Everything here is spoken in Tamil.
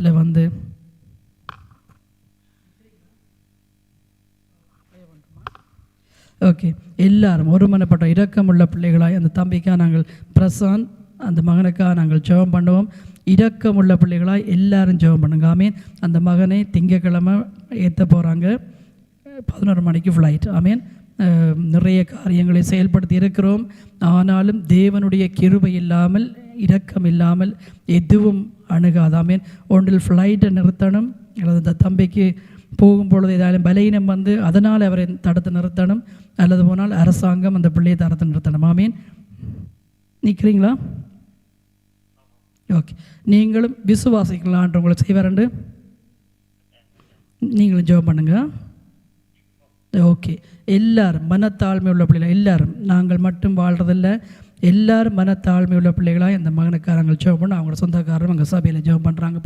சமூகத்தில் வந்து ஓகே எல்லாரும் ஒருமனப்பட்ட இரக்கமுள்ள பிள்ளைகளாய் அந்த தம்பிக்காக நாங்கள் பிரசாந்த் அந்த மகனுக்காக நாங்கள் ஜெபம் பண்ணுவோம். இரக்கமுள்ள பிள்ளைகளாய் எல்லாரும் ஜெபம் பண்ணுங்க. ஆமீன். அந்த மகனை திங்கக்கிழமை ஏற்ற போகிறாங்க, 11 மணிக்கு ஃப்ளைட். ஆமீன். நிறைய காரியங்களை செயல்படுத்தி இருக்கிறோம். ஆனாலும் தேவனுடைய கிருபை இல்லாமல் இரக்கம் இல்லாமல் எதுவும் அணுகாது. ஆமீன். ஒன்றில் ஃப்ளைட்டை நிறுத்தணும், அல்லது அந்த தம்பிக்கு போகும்பொழுது ஏதாலும் பலகீனம் வந்து அதனால் அவரை தடுத்து நிறுத்தணும், அல்லது போனால் அரசாங்கம் அந்த பிள்ளையை தடுத்து நிறுத்தணும். ஆமீன். நிற்கிறீங்களா? ஓகே. நீங்களும் விசுவாசிக்கலான்ற உங்களை செய்வாரண்டு நீங்களும் ஜெபம் பண்ணுங்க. ஓகே. எல்லாரும் மனத்தாழ்மை உள்ள பிள்ளைகள், எல்லாரும், நாங்கள் மட்டும் வாழ்கிறதில்ல, எல்லாரும் மனத்தாழ்மை உள்ள பிள்ளைகளாக இந்த மகனுக்காரங்கள் ஜெபம் பண்ண அவங்களோட சொந்தக்காரரும் அங்கே சபையில் ஜெபம் பண்ணுறாங்க.